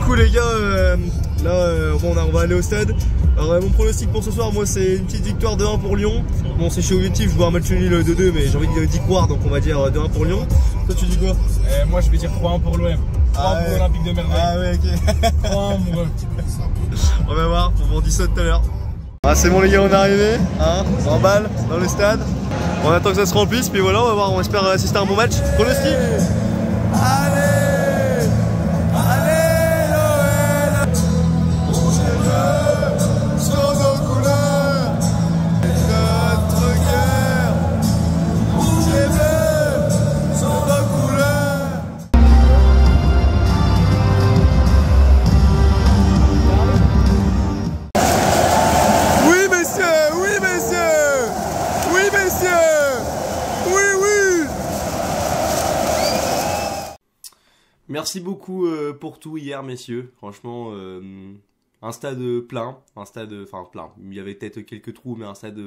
coup les gars, bon, on va aller au stade. Alors mon pronostic pour ce soir, moi c'est une petite victoire de 1 pour Lyon. Bon, c'est chez Objectif, je vois un match nul de 2, mais j'ai envie d'y croire, donc on va dire 2-1 pour Lyon. Toi tu dis quoi? Moi je vais dire 3-1 pour l'OM. 3 pour l'Olympique de Merveille. Ah ouais, ok. 3-1 mon ref. On va voir, on dit ça tout à l'heure. Ah, c'est bon les gars, on est arrivé, hein, en balle, dans le stade. On attend que ça se remplisse, puis voilà, on va voir, on espère assister à un bon match. Pronostic. Allez, merci beaucoup pour tout hier, messieurs. Franchement, un stade plein, enfin plein. Il y avait peut-être quelques trous, mais un stade,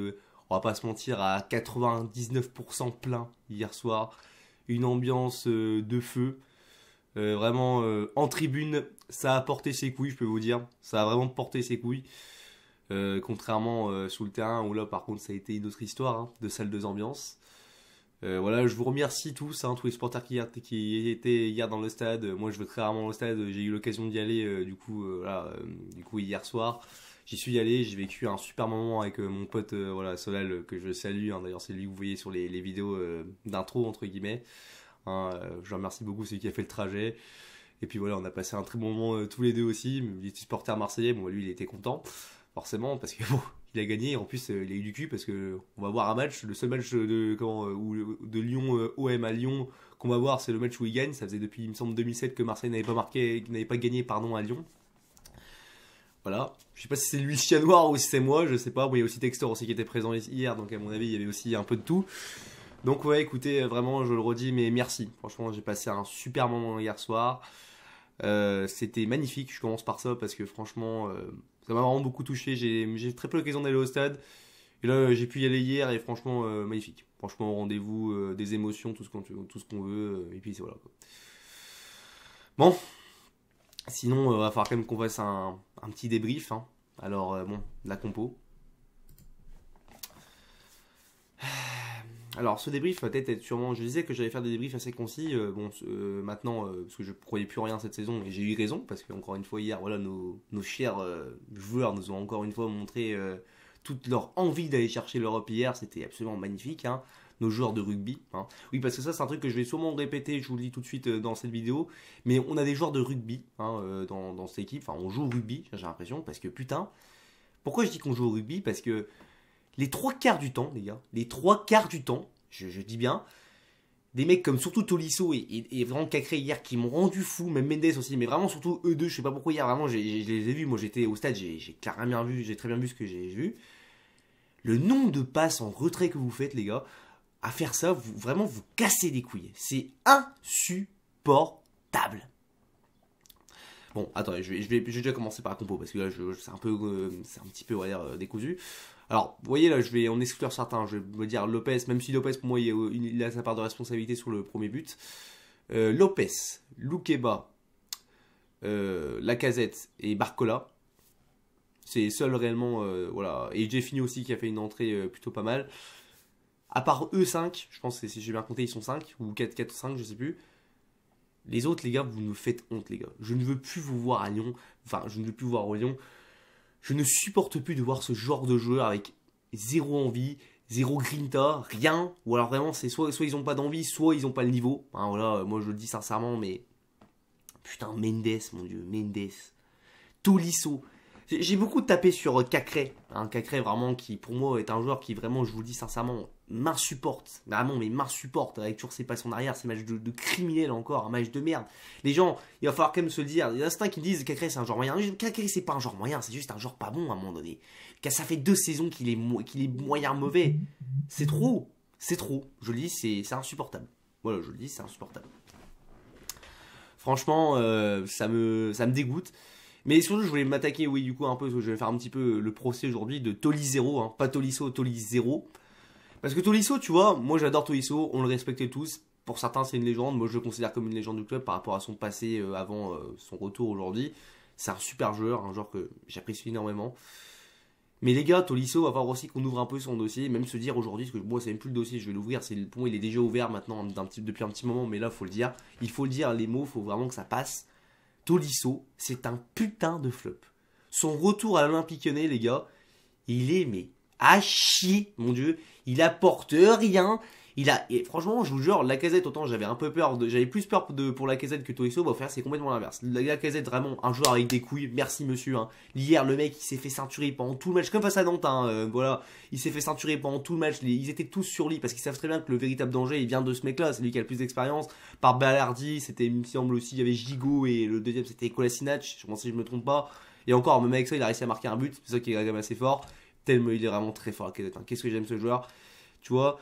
on va pas se mentir, à 99% plein hier soir. Une ambiance de feu. Vraiment, en tribune, ça a porté ses couilles, je peux vous dire. Ça a vraiment porté ses couilles. Contrairement sur le terrain, où là, par contre, ça a été une autre histoire, hein, de salle de ambiance. Voilà, je vous remercie tous, hein, tous les supporters qui étaient hier dans le stade. Moi, je vais très rarement au stade. J'ai eu l'occasion d'y aller, du coup, hier soir. J'y suis allé, j'ai vécu un super moment avec mon pote, voilà, Solal, que je salue. Hein, d'ailleurs, c'est lui que vous voyez sur les vidéos d'intro, entre guillemets. Hein, je le remercie beaucoup, c'est lui qui a fait le trajet. Et puis voilà, on a passé un très bon moment tous les deux aussi. Il était supporter marseillais, bon, lui, il était content, forcément, parce que bon, il a gagné. En plus, il a eu du cul parce que on va voir un match, le seul match de Lyon OM à Lyon qu'on va voir, c'est le match où il gagne. Ça faisait depuis, il me semble, 2007 que Marseille n'avait pas gagné, pardon, à Lyon. Voilà. Je sais pas si c'est lui le chien noir ou si c'est moi, je sais pas. Bon, il y a aussi Textor aussi qui était présent hier, donc à mon avis, il y avait aussi un peu de tout. Donc ouais, écoutez, vraiment, je le redis, mais merci. Franchement, j'ai passé un super moment hier soir. C'était magnifique. Je commence par ça parce que franchement, ça m'a vraiment beaucoup touché. J'ai très peu l'occasion d'aller au stade. Et là, j'ai pu y aller hier et franchement, magnifique. Franchement, rendez-vous, des émotions, tout ce qu'on veut. Et puis voilà, quoi. Bon, sinon, va falloir quand même qu'on fasse un petit débrief. Hein. Alors, bon, la compo. Alors, ce débrief va peut-être être sûrement... Je disais que j'allais faire des débriefs assez concis. Maintenant, parce que je ne croyais plus en rien cette saison, et j'ai eu raison, parce qu'encore une fois, hier, voilà, nos chers joueurs nous ont encore une fois montré toute leur envie d'aller chercher l'Europe hier. C'était absolument magnifique, hein, nos joueurs de rugby. Hein. Oui, parce que ça, c'est un truc que je vais sûrement répéter, je vous le dis tout de suite dans cette vidéo. Mais on a des joueurs de rugby hein, dans cette équipe. Enfin, on joue au rugby, j'ai l'impression, parce que putain... Pourquoi je dis qu'on joue au rugby? Parce que... Les 3/4 du temps, les gars, les 3/4 du temps, je dis bien, des mecs comme surtout Tolisso et vraiment Cacré hier qui m'ont rendu fou, même Mendes aussi, mais vraiment surtout eux deux, je sais pas pourquoi hier, vraiment je les ai vus, moi j'étais au stade, j'ai clairement vu, j'ai très bien vu ce que j'ai vu. Le nombre de passes en retrait que vous faites, les gars, à faire ça, vraiment vous cassez les couilles. C'est insupportable. Bon, attendez, je vais déjà commencer par la compo, parce que là, c'est un petit peu, on va dire, décousu. Alors, vous voyez là, je vais en exclure certains. Je vais me dire Lopez, même si Lopez pour moi il a sa part de responsabilité sur le premier but. Lopez, Loukeba, Lacazette et Barcola. C'est seul réellement, voilà. Et Jeffini aussi qui a fait une entrée plutôt pas mal. À part eux 5, je pense que si j'ai bien compté, ils sont 5 ou 4 5, je sais plus. Les autres, les gars, vous me faites honte, les gars. Je ne veux plus vous voir à Lyon. Enfin, je ne veux plus vous voir au Lyon. Je ne supporte plus de voir ce genre de joueur avec zéro envie, zéro grinta, rien. Ou alors vraiment, c'est soit ils n'ont pas d'envie, soit ils n'ont pas le niveau. Hein, voilà, moi je le dis sincèrement, mais... Putain, Mendes, mon Dieu, Mendes. Tolisso. J'ai beaucoup tapé sur Cacré. Hein, Cacré, vraiment, qui pour moi est un joueur qui vraiment, je vous le dis sincèrement, m'insupporte. Vraiment, mais m'insupporte. Avec toujours ses passes en arrière, ces matchs de criminels encore, un match de merde. Les gens, il va falloir quand même se le dire. Il y en a certains qui me disent Cacré c'est un joueur moyen. Cacré c'est pas un joueur moyen, c'est juste un joueur pas bon à un moment donné. Ça fait 2 saisons qu'il est moyen mauvais. C'est trop. C'est trop. Je le dis, c'est insupportable. Voilà, je le dis, c'est insupportable. Franchement, ça me dégoûte. Mais surtout, je voulais m'attaquer, oui, du coup, un peu, parce que je vais faire un petit peu le procès aujourd'hui de Tolisso, hein, pas Tolisso, Tolisso. Parce que Tolisso, tu vois, moi j'adore Tolisso, on le respectait tous. pour certains c'est une légende, moi je le considère comme une légende du club par rapport à son passé avant son retour aujourd'hui. C'est un super joueur, un joueur que j'apprécie énormément. Mais les gars, Tolisso va falloir aussi qu'on ouvre un peu son dossier, même se dire aujourd'hui, parce que moi c'est même plus le dossier, je vais l'ouvrir, pour moi il est déjà ouvert maintenant depuis un petit moment, mais là faut le dire, il faut le dire, les mots, faut vraiment que ça passe. Tolisso, c'est un putain de flop. Son retour à l'Olympique Lyonnais, les gars, il est mais à chier, mon dieu, il apporte rien. Et franchement, je vous jure, Lacazette, autant j'avais un peu peur, j'avais plus peur pour Lacazette que Tolisso, bah au final c'est complètement l'inverse. Lacazette, vraiment un joueur avec des couilles, merci monsieur. Hein. Hier, le mec, il s'est fait ceinturer pendant tout le match, comme face à Nantes, hein, voilà, il s'est fait ceinturer pendant tout le match, ils étaient tous sur lui, parce qu'ils savent très bien que le véritable danger, il vient de ce mec-là, c'est lui qui a le plus d'expérience. Par Balardi, c'était, il me semble aussi, il y avait Gigot, et le deuxième c'était Kolasinac, je pense si je me trompe pas. Et encore, même avec ça, il a réussi à marquer un but, c'est ça qui est quand même assez fort, tellement il est vraiment très fort, Lacazette. Hein. Qu'est-ce que j'aime ce joueur, tu vois.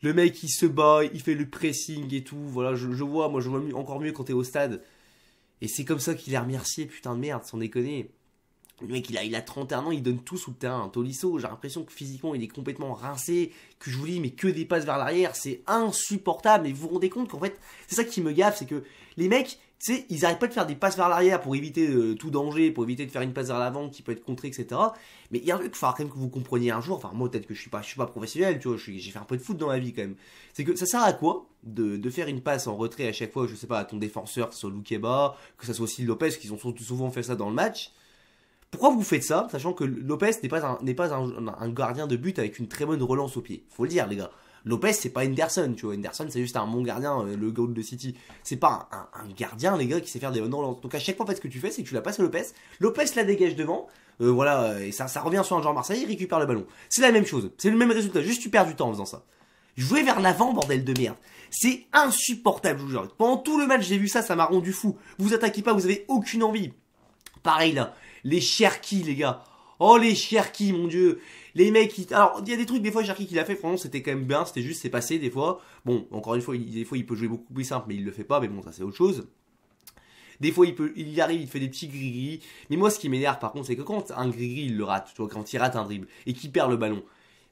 Le mec il se bat, il fait le pressing et tout, voilà, je vois encore mieux quand t'es au stade. Et c'est comme ça qu'il est remercié, putain de merde, sans déconner. Le mec il a 31 ans, il donne tout sous le terrain. Tolisso, j'ai l'impression que physiquement il est complètement rincé, que je vous dis, mais que des passes vers l'arrière, c'est insupportable. Mais vous vous rendez compte qu'en fait, c'est ça qui me gaffe, c'est que les mecs, tu sais, ils arrêtent pas de faire des passes vers l'arrière pour éviter tout danger, pour éviter de faire une passe vers l'avant qui peut être contrée, etc. Mais il y a un truc qu'il faudra quand même que vous compreniez un jour, enfin moi peut-être que je suis pas professionnel, tu vois, j'ai fait un peu de foot dans ma vie quand même. C'est que ça sert à quoi de faire une passe en retrait à chaque fois, je sais pas, à ton défenseur, que ce soit Loukeba, que ce soit aussi Lopez, qui ont souvent fait ça dans le match. Pourquoi vous faites ça, sachant que Lopez n'est pas un gardien de but avec une très bonne relance au pied. Faut le dire les gars. Lopez c'est pas Henderson, tu vois. Henderson c'est juste un bon gardien, le goal de City. C'est pas un gardien les gars qui sait faire des bonnes relances. Donc à chaque fois en fait ce que tu fais c'est que tu la passes à Lopez. Lopez la dégage devant. Voilà, et ça revient sur un joueur Marseille, il récupère le ballon. C'est la même chose, c'est le même résultat, juste tu perds du temps en faisant ça. Jouer vers l'avant, bordel de merde. C'est insupportable, je vous jure. Pendant tout le match j'ai vu ça m'a rendu fou. Vous attaquez pas, vous avez aucune envie. Pareil là. Les Cherki, les gars. Oh, les Cherki, mon dieu. Les mecs, alors, il y a des trucs, des fois, Cherki qu'il a fait, franchement, c'était quand même bien. C'était juste, c'est passé, des fois. Bon, encore une fois, des fois, il peut jouer beaucoup plus simple, mais il le fait pas. Mais bon, ça, c'est autre chose. Des fois, il y arrive, il fait des petits gris-gris. Mais moi, ce qui m'énerve, par contre, c'est que quand un gris-gris, il le rate, tu vois, quand il rate un dribble et qu'il perd le ballon.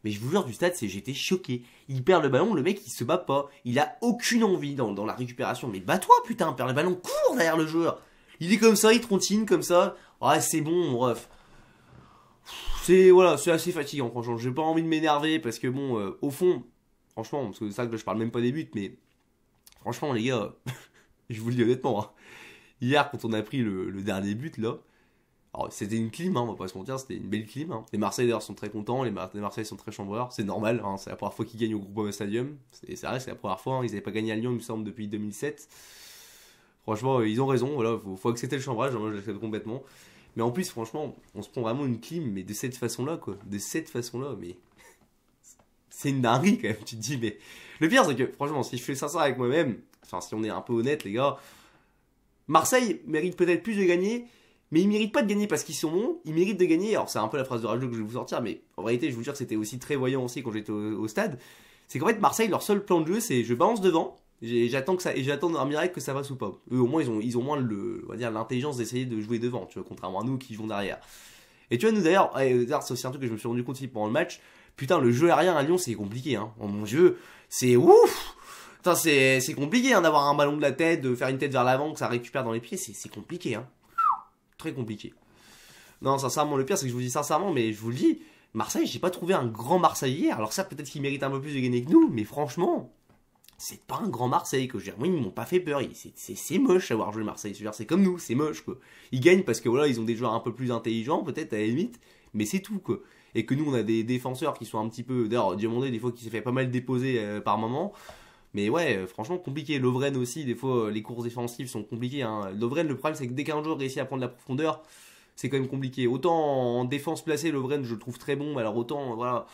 Mais je vous jure, du stade, j'étais choqué. Il perd le ballon, le mec, il se bat pas. Il a aucune envie dans la récupération. Mais bats-toi, putain, perd le ballon, cours derrière le joueur. Il est comme ça, il trontine comme ça. Ouais, c'est bon, mon ref. Voilà, c'est assez fatigant, franchement. J'ai pas envie de m'énerver parce que bon, au fond, franchement, parce que c'est ça que je parle même pas des buts, mais franchement, les gars, je vous le dis honnêtement, hein, hier, quand on a pris le dernier but, là, alors c'était une clim, hein, on va pas se mentir, c'était une belle clim. Hein. Les Marseillais d'ailleurs sont très contents, les Marseillais sont très chambreurs, c'est normal, hein, c'est la première fois qu'ils gagnent au Groupama Stadium. C'est vrai, c'est la première fois, hein, ils avaient pas gagné à Lyon, il me semble, depuis 2007. Franchement, ils ont raison, voilà, faut accepter le chambrage, moi je l'accepte complètement. Mais en plus, franchement, on se prend vraiment une clim, mais de cette façon-là, quoi. De cette façon-là, mais. C'est une dinguerie quand même, tu te dis, mais. Le pire, c'est que, franchement, si je fais ça avec moi-même, enfin, si on est un peu honnête, les gars, Marseille mérite peut-être plus de gagner, mais ils méritent pas de gagner parce qu'ils sont bons, ils méritent de gagner. Alors, c'est un peu la phrase de rageux que je vais vous sortir, mais en réalité, je vous jure que c'était aussi très voyant aussi quand j'étais au stade. C'est qu'en fait, Marseille, leur seul plan de jeu, c'est je balance devant. J'attends que ça et j'attends un miracle que ça passe ou pas. Eux au moins ils ont moins on va dire l'intelligence d'essayer de jouer devant, tu vois, contrairement à nous qui jouons derrière. Et tu vois nous d'ailleurs, c'est aussi un truc que je me suis rendu compte aussi pendant le match. Putain, le jeu aérien à Lyon c'est compliqué hein. Oh mon dieu, c'est ouf. Putain, c'est compliqué hein, d'avoir un ballon de la tête, de faire une tête vers l'avant que ça récupère dans les pieds, c'est compliqué hein. Très compliqué. Non, sincèrement le pire c'est que je vous dis sincèrement mais je vous le dis, Marseille, j'ai pas trouvé un grand Marseille hier. Alors ça peut-être qu'il mérite un peu plus de gagner que nous, mais franchement, c'est pas un grand Marseille, quoi. Moi, ils m'ont pas fait peur. C'est moche d'avoir joué Marseille. C'est comme nous, c'est moche, quoi. Ils gagnent parce que voilà, ils ont des joueurs un peu plus intelligents, peut-être à la limite, mais c'est tout, quoi. Et que nous, on a des défenseurs qui sont un petit peu. D'ailleurs, Diomandé, des fois, qui s'est fait pas mal déposer par moment. Mais ouais, franchement, compliqué. Lovren aussi, des fois, les courses défensives sont compliquées. Hein. Lovren, le problème, c'est que dès qu'un joueur réussit à prendre la profondeur, c'est quand même compliqué. Autant en défense placée, Lovren, je le trouve très bon, mais alors autant, voilà.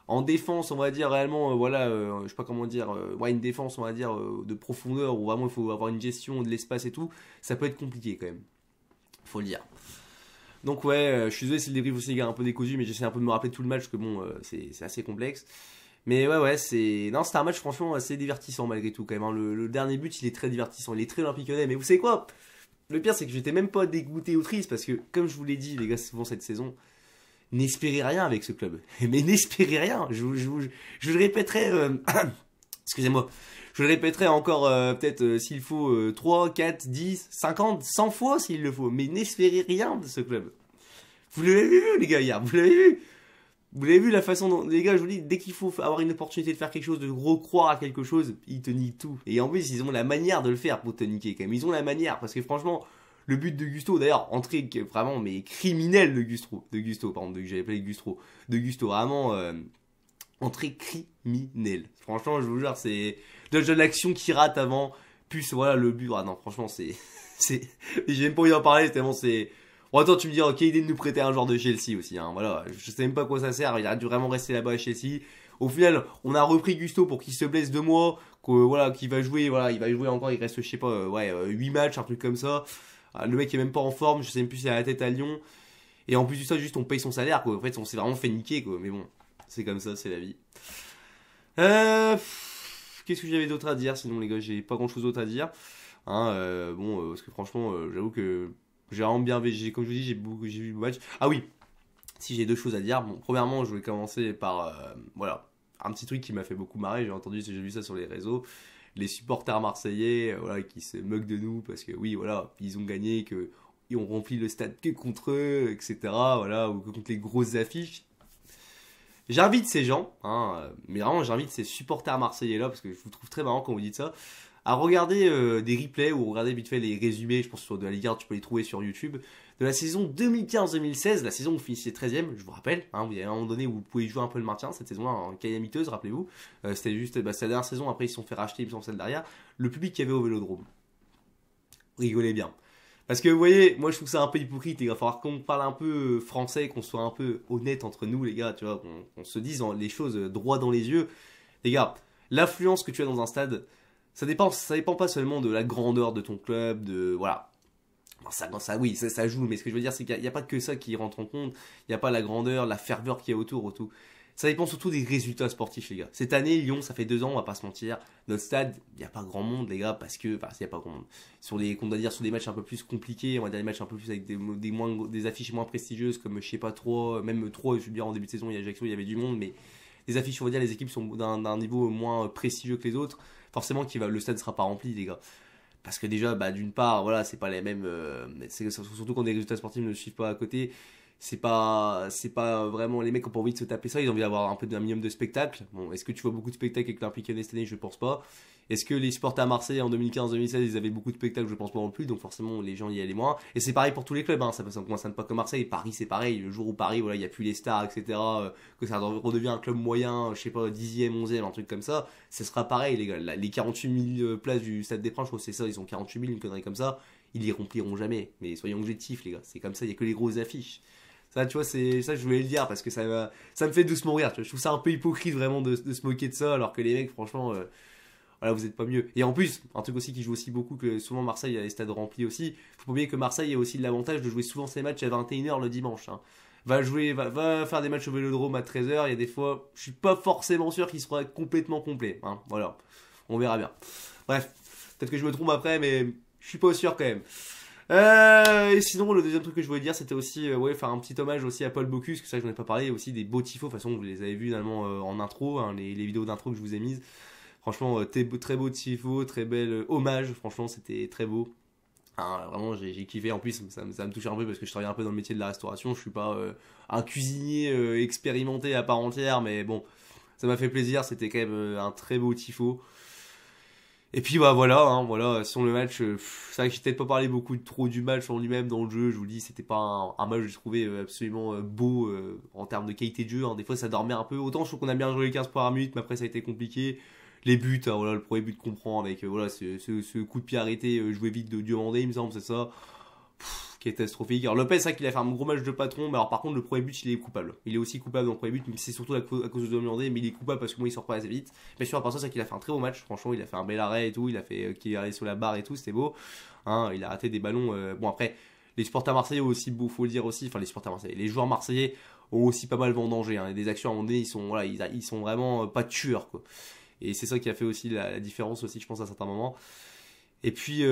En défense, on va dire réellement, voilà, je sais pas comment dire, ouais, une défense, on va dire, de profondeur, où vraiment il faut avoir une gestion de l'espace et tout, ça peut être compliqué quand même. Faut le dire. Donc ouais, je suis désolé si le débrief aussi est un peu décousu, mais j'essaie un peu de me rappeler tout le match, parce que bon, c'est assez complexe. Mais ouais, c'était un match franchement assez divertissant malgré tout quand même. Hein. Le dernier but, il est très divertissant, il est très Olympique Lyonnais, mais vous savez quoi? Le pire, c'est que j'étais même pas dégoûté ou triste, parce que, comme je vous l'ai dit, les gars, souvent cette saison, n'espérez rien avec ce club. Mais n'espérez rien. Je le répéterai. Excusez-moi. Je Je le répéterai encore peut-être s'il faut 3, 4, 10, 50, 100 fois s'il le faut. Mais n'espérez rien de ce club. Vous l'avez vu les gars hier, vous l'avez vu. Vous l'avez vu la façon dont, les gars, je vous dis, dès qu'il faut avoir une opportunité de faire quelque chose, de gros croire à quelque chose, ils te niquent tout. Et en plus, ils ont la manière de le faire pour te niquer quand même. Ils ont la manière, parce que franchement, le but de Gusto, d'ailleurs, entrée vraiment, mais criminelle de Gusto, pardon, j'avais appelé Gusto, vraiment, entrée criminelle. Franchement, je vous jure, c'est déjà l'action qui rate avant, plus voilà le but. Ah non, franchement, j'ai même pas envie d'en parler, tellement c'est. Bon, attends, tu me dis, ok, idée de nous prêter un joueur de Chelsea aussi, hein, voilà, je sais même pas à quoi ça sert, il a dû vraiment rester là-bas à Chelsea. Au final, on a repris Gusto pour qu'il se blesse 2 mois, voilà, qu'il va jouer, voilà, il va jouer encore, il reste, je sais pas, 8 matchs, un truc comme ça. Le mec est même pas en forme, je sais même plus s'il a la tête à Lyon. Et en plus de ça, juste on paye son salaire, quoi. En fait, on s'est vraiment fait niquer, quoi. Mais bon, c'est comme ça, c'est la vie. Qu'est-ce que j'avais d'autre à dire? Sinon, les gars, j'ai pas grand-chose d'autre à dire. Hein, parce que franchement, j'avoue que j'ai vraiment bien, comme je vous dis, j'ai vu le match. Ah oui, si j'ai 2 choses à dire. Bon, premièrement, je vais commencer par, voilà, un petit truc qui m'a fait beaucoup marrer. J'ai vu ça sur les réseaux. Les supporters marseillais, voilà, qui se moquent de nous parce que oui, voilà, ils ont gagné, ils ont rempli le stade que contre eux, etc. Voilà, ou que contre les grosses affiches. J'invite ces gens, hein, mais vraiment j'invite ces supporters marseillais là, parce que je vous trouve très marrant quand vous dites ça, à regarder des replays ou regarder vite fait les résumés, je pense sur de la Ligue 1, tu peux les trouver sur YouTube, de la saison 2015-2016, la saison où vous finissez 13ème, je vous rappelle, hein, il y a un moment donné où vous pouvez jouer un peu le maintien, cette saison-là, en calamiteuse, rappelez-vous, c'était juste, c'était la dernière saison, après ils se sont fait racheter, ils me semble celle derrière, le public qu'il y avait au Vélodrome. Rigolez bien. Parce que vous voyez, moi je trouve ça un peu hypocrite, il va falloir qu'on parle un peu français, qu'on soit un peu honnête entre nous les gars, tu vois, qu'on se dise les choses droit dans les yeux. Les gars, l'affluence que tu as dans un stade, ça dépend pas seulement de la grandeur de ton club, de voilà. Oui, ça joue, mais ce que je veux dire c'est qu'il n'y a pas que ça qui rentre en compte, il n'y a pas la grandeur, la ferveur qu'il y a autour, tout. Ça dépend surtout des résultats sportifs, les gars. Cette année, Lyon, ça fait 2 ans, on va pas se mentir. Notre stade, il n'y a pas grand monde, les gars, parce que, enfin, il n'y a pas grand monde. Sur des matchs un peu plus compliqués, on va dire des matchs un peu plus avec des affiches moins prestigieuses, comme, je sais pas, trop, même trop, je veux dire, en début de saison, il y a Ajaccio, il y avait du monde, mais les affiches, on va dire, les équipes sont d'un niveau moins prestigieux que les autres. Forcément, le stade sera pas rempli, les gars. Parce que déjà, d'une part, voilà, c'est pas les mêmes, surtout quand les résultats sportifs ne suivent pas à côté. C'est pas vraiment les mecs qui ont pas envie de se taper ça, ils ont envie d'avoir un minimum de spectacle. Bon, est-ce que tu vois beaucoup de spectacles avec l'Olympique Lyonnais cette année? Je pense pas. Est-ce que les supporters à Marseille en 2015-2016 ils avaient beaucoup de spectacles? Je pense pas non plus, donc forcément les gens y allaient moins. Et c'est pareil pour tous les clubs, hein. Ça ne concerne pas que Marseille. Paris c'est pareil, le jour où Paris, voilà, il y a plus les stars, etc., que ça redevient un club moyen, je sais pas, 10e, 11e, un truc comme ça, ce sera pareil les gars. Les 48 000 places du Stade des Princes, je crois que c'est ça, ils ont 48 000, une connerie comme ça, ils les rempliront jamais. Mais soyons objectifs les gars, c'est comme ça, il y a que les grosses affiches. Ça, tu vois, c'est ça que je voulais le dire parce que ça me fait doucement rire. Tu vois. Je trouve ça un peu hypocrite vraiment de se moquer de ça, alors que les mecs, franchement, voilà, vous êtes pas mieux. Et en plus, un truc aussi qui joue aussi beaucoup, que souvent Marseille a les stades remplis aussi. Faut pas oublier que Marseille a aussi l'avantage de jouer souvent ses matchs à 21h le dimanche. Hein. Va faire des matchs au Vélodrome à 13h. Il y a des fois, je suis pas forcément sûr qu'il sera complètement complet. Hein. Voilà, on verra bien. Bref, peut-être que je me trompe après, mais je suis pas sûr quand même. Et sinon, le deuxième truc que je voulais dire, c'était aussi faire un petit hommage aussi à Paul Bocuse, que ça, j'en ai pas parlé, aussi des beaux tifos. De toute façon, vous les avez vus finalement en intro, hein, les vidéos d'intro que je vous ai mises. Franchement, très beau tifo, très bel hommage. Franchement, c'était très beau. Hein, vraiment, j'ai kiffé. En plus, ça me touche un peu parce que je travaille un peu dans le métier de la restauration. Je suis pas un cuisinier expérimenté à part entière, mais bon, ça m'a fait plaisir. C'était quand même un très beau tifo. Et puis voilà, sur le match, c'est vrai que j'ai peut-être pas parlé trop du match en lui-même dans le jeu, je vous le dis, c'était pas un match que j'ai trouvé absolument beau en termes de qualité de jeu, hein. Des fois ça dormait un peu, autant je trouve qu'on a bien joué les 15 premières minutes, mais après ça a été compliqué. Les buts, hein, voilà, le premier but qu'on prend avec ce coup de pied arrêté, joué vite de Diomandé, il me semble, c'est ça. Catastrophique. Alors Lopez, c'est vrai qu'il a fait un gros match de patron, mais alors par contre le premier but il est coupable. Il est aussi coupable dans le premier but, mais c'est surtout à cause de Diomandé, mais il est coupable parce que moi il sort pas assez vite. Mais sur à part ça, c'est qu'il a fait un très beau match, franchement il a fait un bel arrêt et tout, il a fait qu'il est allé sur la barre et tout, c'était beau. Hein, il a raté des ballons. Bon après, les supporters marseillais ont aussi beau, faut le dire aussi, enfin les supporters marseillais, les joueurs marseillais ont aussi pas mal vendangé. Hein, des actions à un moment donné, ils sont vraiment pas tueurs quoi. Et c'est ça qui a fait aussi la différence aussi, je pense à certains moments. Et puis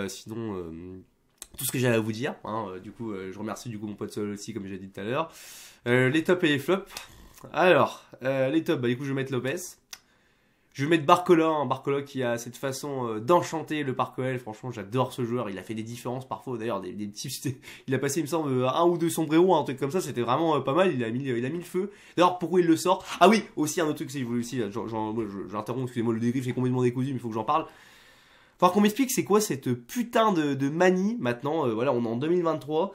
sinon. Tout ce que j'avais à vous dire, hein. Du coup je remercie mon pote Sol aussi comme j'ai dit tout à l'heure. Les tops et les flops. Alors les tops, du coup je vais mettre Lopez. Je vais mettre Barcola, Barcola qui a cette façon d'enchanter le Parc OL. Franchement, j'adore ce joueur. Il a fait des différences parfois. D'ailleurs, des petits. Il a passé, il me semble, un ou deux sombreros, un truc comme ça. C'était vraiment pas mal. Il a mis le feu. D'ailleurs, pourquoi il le sort? Ah oui, aussi un autre truc, c'est je voulais aussi. J'interromps, excusez-moi, le débrief est complètement décousu, mais il faut que j'en parle. Faut qu'on m'explique c'est quoi cette putain de manie maintenant. Voilà, on est en 2023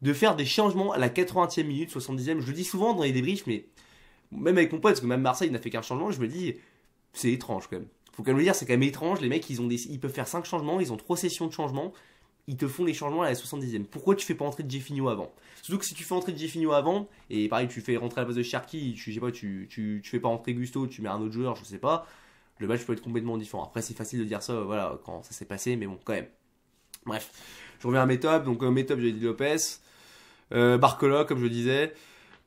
de faire des changements à la 80e minute, 70e. Je le dis souvent dans les débriefs, mais même avec mon pote, parce que même Marseille n'a fait qu'un changement, je me dis. C'est étrange quand même. Faut quand même le dire, c'est quand même étrange. Les mecs, ils peuvent faire 5 changements, ils ont 3 sessions de changement. Ils te font les changements à la 70e. Pourquoi tu fais pas entrer de Jeffinho avant? Surtout que si tu fais entrer de Jeffinho avant, et pareil, tu fais rentrer à la place de Cherki, je sais pas, tu fais pas entrer Gusto, tu mets un autre joueur, je sais pas, le match peut être complètement différent. Après, c'est facile de dire ça, voilà, quand ça s'est passé, mais bon, quand même. Bref, je reviens à mes tops. Donc, mes tops, j'ai dit Lopez, Barcola, comme je disais.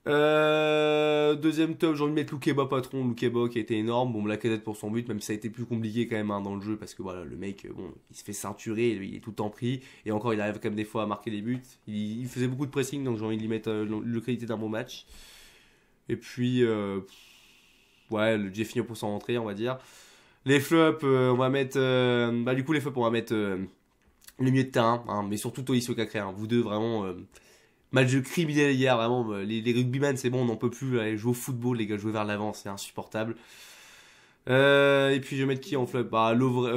Deuxième top, j'ai envie de mettre Loukeba patron, Loukeba qui a été énorme. Bon, Lacazette pour son but, même si ça a été plus compliqué quand même dans le jeu parce que voilà, le mec, bon, il se fait ceinturer, il est tout le temps pris et encore il arrive quand même des fois à marquer des buts. Il faisait beaucoup de pressing, donc j'ai envie de lui mettre le crédité d'un bon match. Et puis, ouais, le Jeffinho pour s'en rentrer, on va dire. Les flops, on va mettre, du coup les flops, on va mettre le milieu de terrain, hein, mais surtout Tolisso Cacré, hein, vous deux vraiment. Match de criminel hier, vraiment, les rugbyman c'est bon, on n'en peut plus, allez, jouer au football les gars, jouer vers l'avant, c'est insupportable. Et puis je vais mettre qui en flop?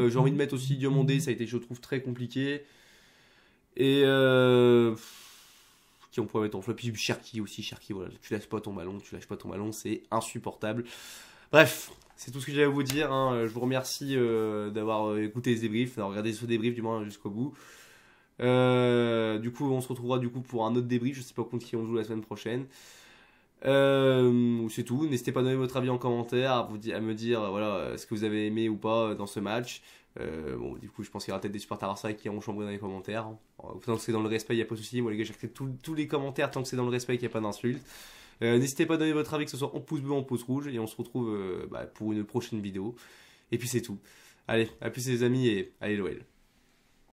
J'ai envie de mettre aussi Diomandé, ça a été je trouve très compliqué. Et qui on pourrait mettre en flop? Puis Cherki aussi, Cherki, voilà, tu lâches pas ton ballon, c'est insupportable. Bref, c'est tout ce que j'avais à vous dire, hein. Je vous remercie d'avoir écouté les débriefs, d'avoir regardé ce débrief du moins jusqu'au bout. Du coup, on se retrouvera du coup pour un autre débrief. Je sais pas contre qui on joue la semaine prochaine. C'est tout. N'hésitez pas à donner votre avis en commentaire, à me dire voilà ce que vous avez aimé ou pas dans ce match. Bon, du coup, je pense qu'il y aura peut-être des supporters Arsenal qui iront chambrer dans les commentaires. Tant que c'est dans le respect, il n'y a pas de souci. Moi, les gars, j'accepte tous les commentaires tant que c'est dans le respect et qu'il n'y a pas d'insultes. N'hésitez pas à donner votre avis, que ce soit en pouce bleu ou en pouce rouge. Et on se retrouve pour une prochaine vidéo. Et puis c'est tout. Allez, à plus les amis et allez l'OL.